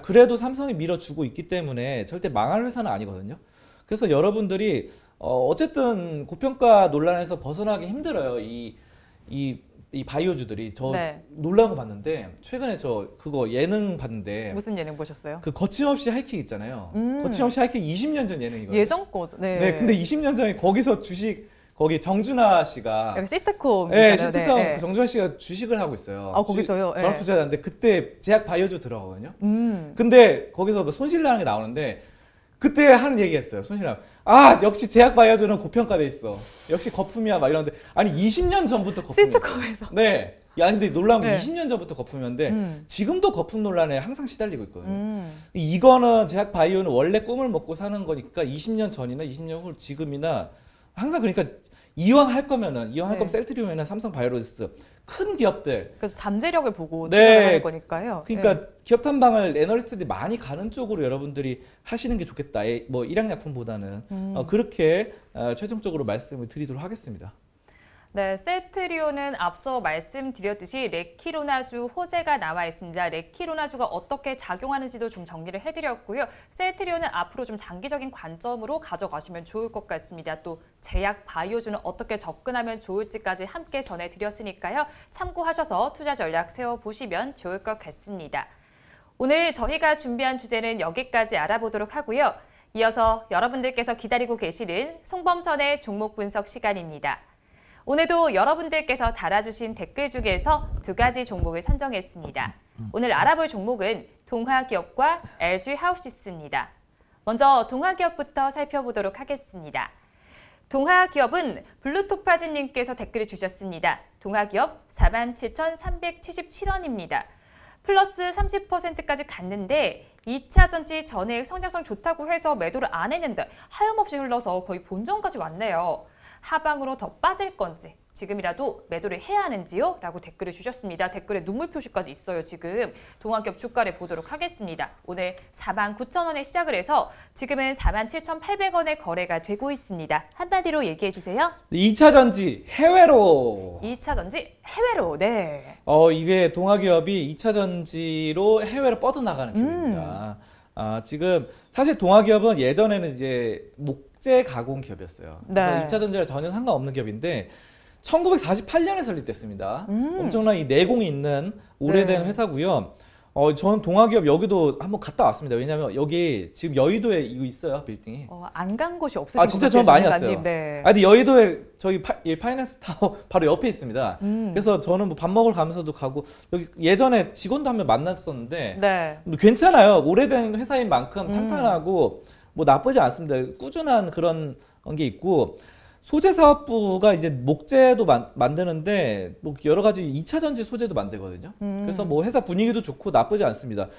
그래도 삼성이 밀어주고 있기 때문에 절대 망할 회사는 아니거든요. 그래서 여러분들이 어쨌든 고평가 논란에서 벗어나기 힘들어요. 이 이 바이오주들이 저 네. 놀라운 거 봤는데 최근에 저 그거 예능 봤는데 무슨 예능 보셨어요? 그 거침없이 하이킥 있잖아요. 거침없이 하이킥 20년 전 예능이거든요. 예전 거. 네. 네, 근데 20년 전에 거기서 주식 거기 정준하 씨가 약간 시트콤. 네, 있잖아요. 시트콤 네. 그 정준하 씨가 주식을 하고 있어요. 아, 거기서요? 전업 네. 투자자인데 그때 제약 바이오주 들어가거든요. 근데 거기서 뭐 손실나는 게 나오는데 그때 하는 얘기했어요. 손실나. 아, 역시 제약 바이오주는 고평가돼 있어. 역시 거품이야 막 이러는데 아니 20년 전부터 거품이었어요. 시트콤에서. 네. 야, 근데 놀라운 게 네. 20년 전부터 거품이었는데 음. 지금도 거품 논란에 항상 시달리고 있거든요. 음. 이거는 제약 바이오는 원래 꿈을 먹고 사는 거니까 20년 전이나 20년 후 지금이나 항상 그러니까 이왕 할 거면은 이왕 할 네. 거면 셀트리온이나 삼성 바이오로지스 큰 기업들 그래서 잠재력을 보고 네. 투자를 하는 거니까요. 그러니까 네. 기업 탐방을 애널리스트들이 많이 가는 쪽으로 여러분들이 하시는 게 좋겠다. 뭐 일양약품보다는 그렇게 최종적으로 말씀을 드리도록 하겠습니다. 네, 셀트리온은 앞서 말씀드렸듯이 레키로나주 호재가 나와 있습니다. 레키로나주가 어떻게 작용하는지도 좀 정리를 해드렸고요. 셀트리온은 앞으로 좀 장기적인 관점으로 가져가시면 좋을 것 같습니다. 또 제약 바이오주는 어떻게 접근하면 좋을지까지 함께 전해드렸으니까요. 참고하셔서 투자 전략 세워보시면 좋을 것 같습니다. 오늘 저희가 준비한 주제는 여기까지 알아보도록 하고요. 이어서 여러분들께서 기다리고 계시는 송범선의 종목 분석 시간입니다. 오늘도 여러분들께서 달아주신 댓글 중에서 두 가지 종목을 선정했습니다. 오늘 알아볼 종목은 동화기업과 LG하우시스입니다. 먼저 동화기업부터 살펴보도록 하겠습니다. 동화기업은 블루토파즈님께서 댓글을 주셨습니다. 동화기업 47,377원입니다. 플러스 30%까지 갔는데 2차 전지 전액 성장성 좋다고 해서 매도를 안 했는데 하염없이 흘러서 거의 본전까지 왔네요. 하방으로 더 빠질 건지 지금이라도 매도를 해야 하는지요? 라고 댓글을 주셨습니다. 댓글에 눈물 표시까지 있어요. 지금 동화기업 주가를 보도록 하겠습니다. 오늘 49,000원에 시작을 해서 지금은 47,800원에 거래가 되고 있습니다. 한마디로 얘기해 주세요. 2차 전지 해외로 2차 전지 해외로. 네. 이게 동화기업이 2차 전지로 해외로 뻗어나가는 기업입니다. 지금 사실 동화기업은 예전에는 이제 목재 가공 기업이었어요. 그래서 네. 2차 전지랑 전혀 상관없는 기업인데 1948년에 설립됐습니다. 엄청난 이 내공이 있는 오래된 네. 회사고요. 저는 동화기업 여기도 한번 갔다 왔습니다. 왜냐하면 여기 지금 여의도에 이거 있어요, 빌딩이. 안 간 곳이 없으신 것 진짜 같아요, 저는 많이 전문가님. 갔어요. 네. 근데 여의도에 저희 파이낸스 타워 바로 옆에 있습니다. 음. 그래서 저는 뭐 밥 먹으러 가면서도 가고 여기 예전에 직원도 한 명 만났었는데 네. 괜찮아요. 오래된 회사인 만큼 탄탄하고 뭐 나쁘지 않습니다. 꾸준한 그런 게 있고 소재 사업부가 이제 목재도 만드는데 뭐 여러 가지 2차 전지 소재도 만들거든요. 그래서 뭐 회사 분위기도 좋고 나쁘지 않습니다.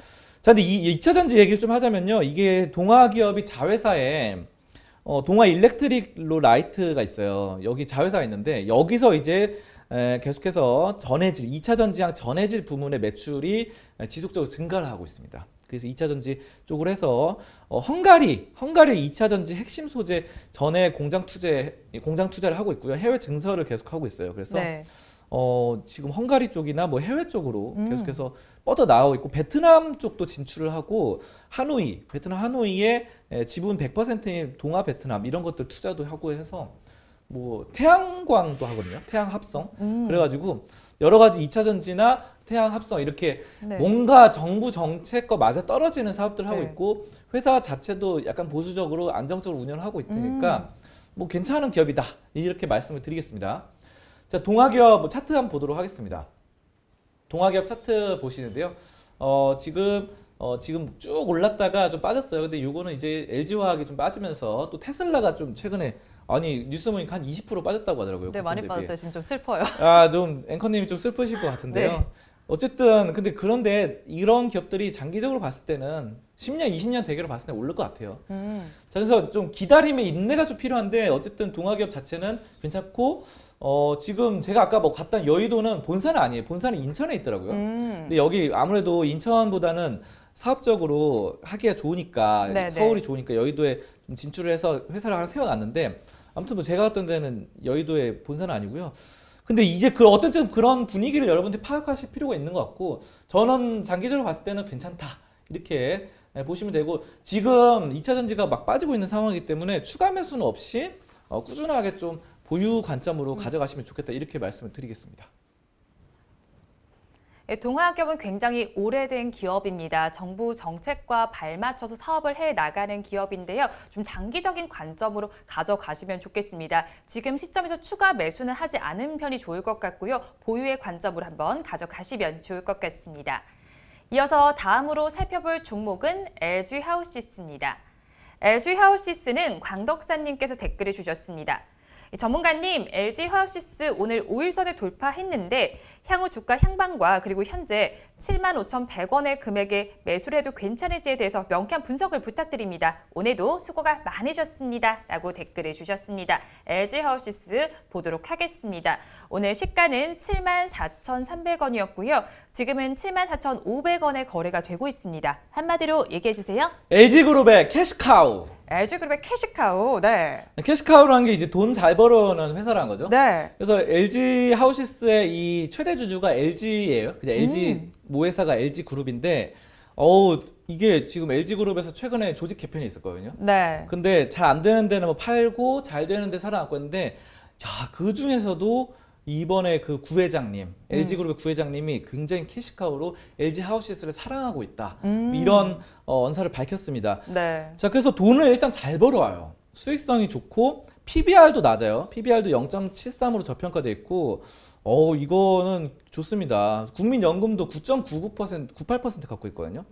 자, 근데 이 2차 전지 얘기를 좀 하자면요. 이게 동화기업이 자회사에 동화 일렉트릭로 라이트가 있어요. 여기 자회사가 있는데 여기서 이제 계속해서 전해질 2차 전지랑 전해질 부문의 매출이 지속적으로 증가를 하고 있습니다. 그래서 2차 전지 쪽으로 해서 헝가리 2차 전지 핵심 소재 전에 공장 투자를 하고 있고요. 해외 증설을 계속하고 있어요. 그래서 네. 지금 헝가리 쪽이나 뭐 해외 쪽으로 계속해서 뻗어 나가고 있고 베트남 쪽도 진출을 하고 베트남 하노이에 지분 100%인 동아 베트남 이런 것들 투자도 하고 해서 뭐 태양광도 하거든요. 태양 합성. 그래가지고 여러 가지 2차 전지나 태양 합성 이렇게 네. 뭔가 정부 정책과 맞아 떨어지는 사업들을 하고 네. 있고 회사 자체도 약간 보수적으로 안정적으로 운영을 하고 있으니까 뭐 괜찮은 기업이다 이렇게 말씀을 드리겠습니다. 자, 동화기업 차트 한번 보도록 하겠습니다. 동화기업 차트 보시는데요. 지금 쭉 올랐다가 좀 빠졌어요. 근데 요거는 이제 LG화학이 좀 빠지면서 또 테슬라가 좀 최근에 뉴스 보니까 한 20% 빠졌다고 하더라고요. 네, 많이 빠졌어요. 지금 좀 슬퍼요. 좀 앵커님이 좀 슬프실 것 같은데요. 네. 어쨌든 그런데 이런 기업들이 장기적으로 봤을 때는 10년, 20년 대계로 봤을 때 오를 것 같아요. 자, 그래서 좀 기다림의 인내가 좀 필요한데 어쨌든 동화기업 자체는 괜찮고 지금 제가 아까 뭐 갔던 여의도는 본사는 아니에요. 본사는 인천에 있더라고요. 근데 여기 아무래도 인천보다는 사업적으로 하기가 좋으니까 네네. 서울이 좋으니까 여의도에 좀 진출을 해서 회사를 하나 세워놨는데 아무튼 뭐 제가 갔던 데는 여의도의 본사는 아니고요. 근데 이제 어쨌든 그런 분위기를 여러분들이 파악하실 필요가 있는 것 같고 저는 장기적으로 봤을 때는 괜찮다 이렇게 보시면 되고 지금 2차 전지가 막 빠지고 있는 상황이기 때문에 추가 매수는 없이 꾸준하게 좀 보유 관점으로 가져가시면 좋겠다 이렇게 말씀을 드리겠습니다. 동화기업은 굉장히 오래된 기업입니다. 정부 정책과 발맞춰서 사업을 해 나가는 기업인데요. 좀 장기적인 관점으로 가져가시면 좋겠습니다. 지금 시점에서 추가 매수는 하지 않은 편이 좋을 것 같고요. 보유의 관점으로 한번 가져가시면 좋을 것 같습니다. 이어서 다음으로 살펴볼 종목은 LG하우시스입니다. LG하우시스는 광덕사님께서 댓글을 주셨습니다. 전문가님, LG하우시스 오늘 5일선을 돌파했는데 향후 주가 향방과 그리고 현재 75,100원의 금액에 매수를 해도 괜찮을지에 대해서 명쾌한 분석을 부탁드립니다. 오늘도 수고가 많으셨습니다. 라고 댓글을 주셨습니다. LG하우시스 보도록 하겠습니다. 오늘 시가는 74,300원이었고요. 지금은 74,500원에 거래가 되고 있습니다. 한마디로 얘기해 주세요. LG그룹의 캐시카우. LG그룹의 캐시카우, 네. 캐시카우라는 게 이제 돈 잘 벌어오는 회사라는 거죠. 네. 그래서 LG 하우시스의 이 최대 주주가 LG예요. 그냥 LG 모회사가 LG 그룹인데, 이게 지금 LG 그룹에서 최근에 조직 개편이 있었거든요. 네. 근데 잘 안 되는 데는 뭐 팔고 잘 되는 데 살아남고 했는데, 그 중에서도 이번에 그 구회장님, LG 그룹의 구회장님이 굉장히 캐시카우로 LG 하우시스를 사랑하고 있다. 이런 언사를 밝혔습니다. 네. 자, 그래서 돈을 일단 잘 벌어와요. 수익성이 좋고 PBR도 낮아요. PBR도 0.73으로 저평가돼 있고, 이거는 좋습니다. 국민연금도 9.99%, 98% 갖고 있거든요.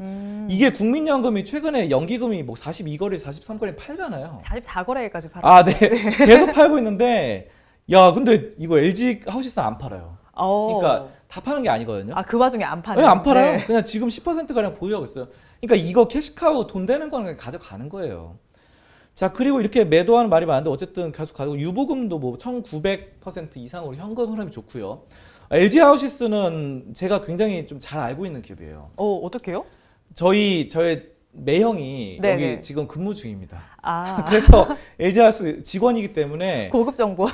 이게 국민연금이 최근에 연기금이 뭐 42거래, 43거래 팔잖아요. 44거래까지 팔아요. 아, 네. 계속 팔고 있는데, 야, 근데 이거 LG 하우시스 안 팔아요. 그러니까 다 파는 게 아니거든요. 그 와중에 안 파네요. 안 팔아요. 네. 그냥 지금 10%가량 보유하고 있어요. 그러니까 이거 캐시카우 돈 되는 거는 그냥 가져가는 거예요. 자, 그리고 이렇게 매도하는 말이 많은데 어쨌든 계속 가지고 유보금도 뭐 1900% 이상으로 현금 흐름이 좋고요. LG 하우시스는 제가 굉장히 좀 잘 알고 있는 기업이에요. 어떻게요? 저의 매형이 네네. 여기 지금 근무 중입니다. 아, 그래서 LG 하우스 직원이기 때문에 고급 정보.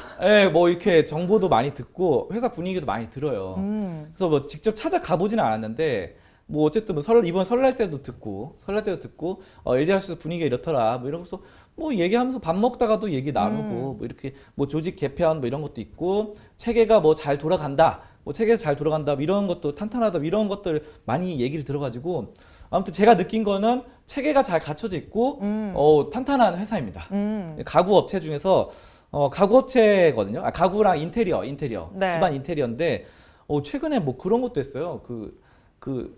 뭐 이렇게 정보도 많이 듣고 회사 분위기도 많이 들어요. 그래서 뭐 직접 찾아가 보지는 않았는데 뭐 어쨌든 뭐 이번 설날 때도 듣고 LG 하우스 분위기가 이렇더라 뭐 이러면서 뭐 얘기하면서 밥 먹다가도 얘기 나누고 뭐 이렇게 뭐 조직 개편 뭐 이런 것도 있고 체계가 뭐 잘 돌아간다 뭐 이런 것도 탄탄하다 이런 것들 많이 얘기를 들어가지고 아무튼 제가 느낀 거는 체계가 잘 갖춰져 있고 탄탄한 회사입니다. 가구 업체 중에서 가구 업체거든요. 가구랑 인테리어 네. 집안 인테리어인데 최근에 뭐 그런 것도 했어요. 그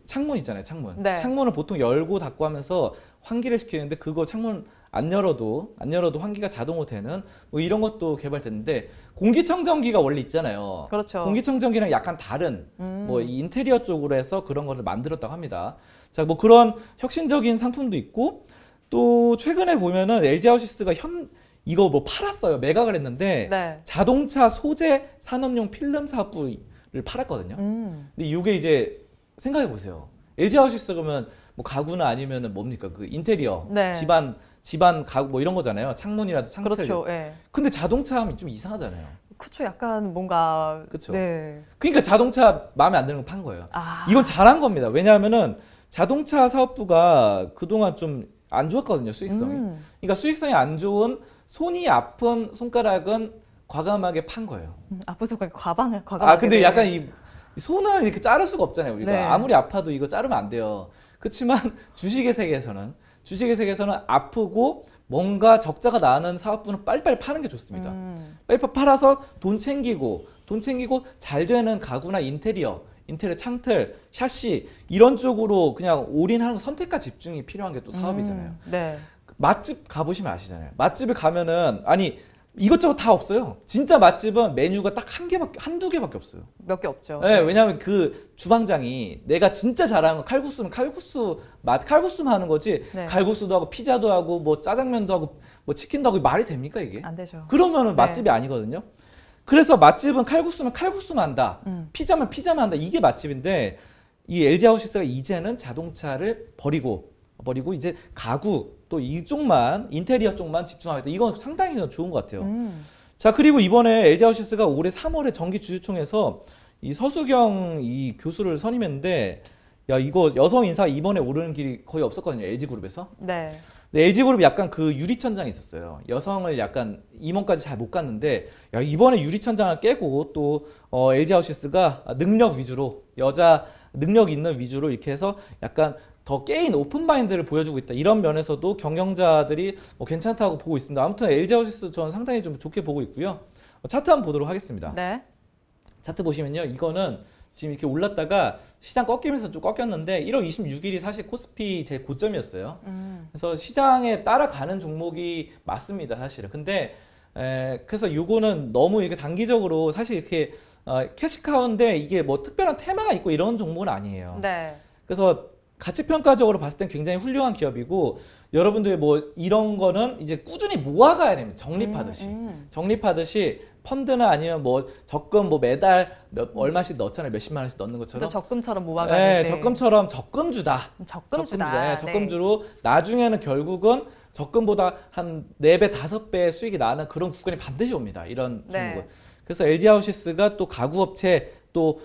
창문 있잖아요, 창문. 네. 창문을 보통 열고 닫고 하면서 환기를 시키는데 그거 창문 안 열어도 환기가 자동으로 되는 뭐 이런 것도 개발됐는데 공기청정기가 원래 있잖아요. 그렇죠. 공기청정기랑 약간 다른 뭐 이 인테리어 쪽으로 해서 그런 것을 만들었다고 합니다. 자, 뭐 그런 혁신적인 상품도 있고 또 최근에 보면은 LG 하우시스가 이거 뭐 팔았어요. 매각을 했는데 네. 자동차 소재 산업용 필름 사업부를 팔았거든요. 근데 이게 이제 생각해 보세요. LG 하우시스 그러면 뭐 가구나 아니면은 뭡니까? 그 인테리어, 네. 집안 가구 뭐 이런 거잖아요. 창문이라든지 창틀. 그렇죠. 예. 근데 자동차 하면 좀 이상하잖아요. 그쵸, 약간 뭔가. 그쵸. 네. 그러니까 자동차 마음에 안 드는 거 판 거예요. 아. 이건 잘한 겁니다. 왜냐하면은 자동차 사업부가 그동안 좀 안 좋았거든요, 수익성이. 그러니까 수익성이 안 좋은 손이 아픈 손가락은 과감하게 판 거예요. 아픈 손가락 과감하게. 근데 약간 이 손은 이렇게 자를 수가 없잖아요, 우리가. 네. 아무리 아파도 이거 자르면 안 돼요. 그렇지만 주식의 세계에서는 아프고 뭔가 적자가 나는 사업부는 빨리빨리 파는 게 좋습니다. 빨리 팔아서 돈 챙기고 잘 되는 가구나 인테리어 창틀, 샤시 이런 쪽으로 그냥 올인하는 거, 선택과 집중이 필요한 게 또 사업이잖아요. 네. 맛집 가보시면 아시잖아요. 맛집에 가면은 이것저것 다 없어요. 진짜 맛집은 메뉴가 딱 한두 개밖에 없어요. 몇 개 없죠. 네, 왜냐하면 그 주방장이 내가 진짜 잘하는 거 칼국수는 칼국수만 하는 거지. 네. 칼국수도 하고 피자도 하고 뭐 짜장면도 하고 뭐 치킨도 하고 말이 됩니까 이게? 안 되죠. 그러면은 네. 맛집이 아니거든요. 그래서 맛집은 칼국수면 칼국수만 한다. 피자면 피자만 한다. 이게 맛집인데 이 LG 하우시스가 이제는 자동차를 버리고 이제 가구 또 이쪽만 인테리어 쪽만 집중하겠다. 이건 상당히 좋은 것 같아요. 자, 그리고 이번에 LG 하우시스가 올해 3월에 정기 주주총회에서 이 서수경 이 교수를 선임했는데 야, 이거 여성 인사 이번에 오르는 길이 거의 없었거든요. LG 그룹에서. 네. 근데 LG그룹이 약간 그 유리천장이 있었어요. 여성을 약간 임원까지 잘 못 갔는데 야, 이번에 유리천장을 깨고 또 LG하우시스가 능력 위주로 여자 능력 있는 위주로 이렇게 해서 약간 더 깨인 오픈마인드를 보여주고 있다. 이런 면에서도 경영자들이 괜찮다고 보고 있습니다. 아무튼 LG하우시스 저는 상당히 좀 좋게 보고 있고요. 차트 한번 보도록 하겠습니다. 네. 차트 보시면요. 이거는 지금 이렇게 올랐다가 시장 꺾이면서 좀 꺾였는데 1월 26일이 사실 코스피 제일 고점이었어요. 그래서 시장에 따라가는 종목이 맞습니다, 사실은. 근데 그래서 요거는 너무 이렇게 단기적으로 사실 이렇게 캐시카우인데 이게 뭐 특별한 테마가 있고 이런 종목은 아니에요. 네. 그래서 가치 평가적으로 봤을 땐 굉장히 훌륭한 기업이고 여러분들 뭐 이런 거는 이제 꾸준히 모아가야 됩니다. 적립하듯이 펀드나 아니면 뭐 적금 뭐 매달 얼마씩 넣잖아요. 몇십만 원씩 넣는 것처럼. 적금처럼 모아가는데. 네, 적금처럼 적금주다. 적금주다. 네, 적금주로 나중에는 결국은 적금보다 한 4배, 5배의 수익이 나는 그런 구간이 반드시 옵니다. 이런 종목은. 네. 그래서 LG하우시스가 또 가구업체 또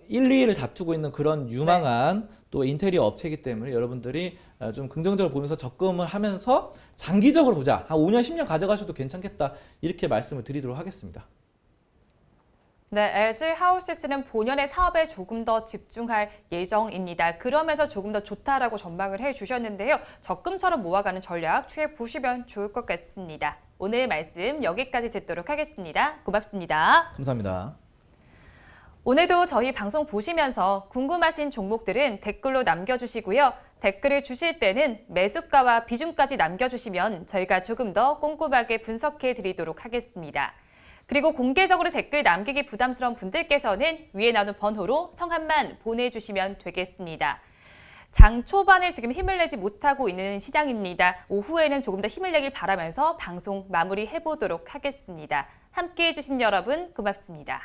1, 2위를 다투고 있는 그런 유망한 또 인테리어 업체이기 때문에 여러분들이 좀 긍정적으로 보면서 적금을 하면서 장기적으로 보자. 한 5년, 10년 가져가셔도 괜찮겠다. 이렇게 말씀을 드리도록 하겠습니다. 네, LG하우시스는 본연의 사업에 조금 더 집중할 예정입니다. 그러면서 조금 더 좋다라고 전망을 해주셨는데요. 적금처럼 모아가는 전략 취해 보시면 좋을 것 같습니다. 오늘 말씀 여기까지 듣도록 하겠습니다. 고맙습니다. 감사합니다. 오늘도 저희 방송 보시면서 궁금하신 종목들은 댓글로 남겨주시고요. 댓글을 주실 때는 매수가와 비중까지 남겨주시면 저희가 조금 더 꼼꼼하게 분석해 드리도록 하겠습니다. 그리고 공개적으로 댓글 남기기 부담스러운 분들께서는 위에 나눈 번호로 성함만 보내주시면 되겠습니다. 장 초반에 지금 힘을 내지 못하고 있는 시장입니다. 오후에는 조금 더 힘을 내길 바라면서 방송 마무리해 보도록 하겠습니다. 함께해 주신 여러분 고맙습니다.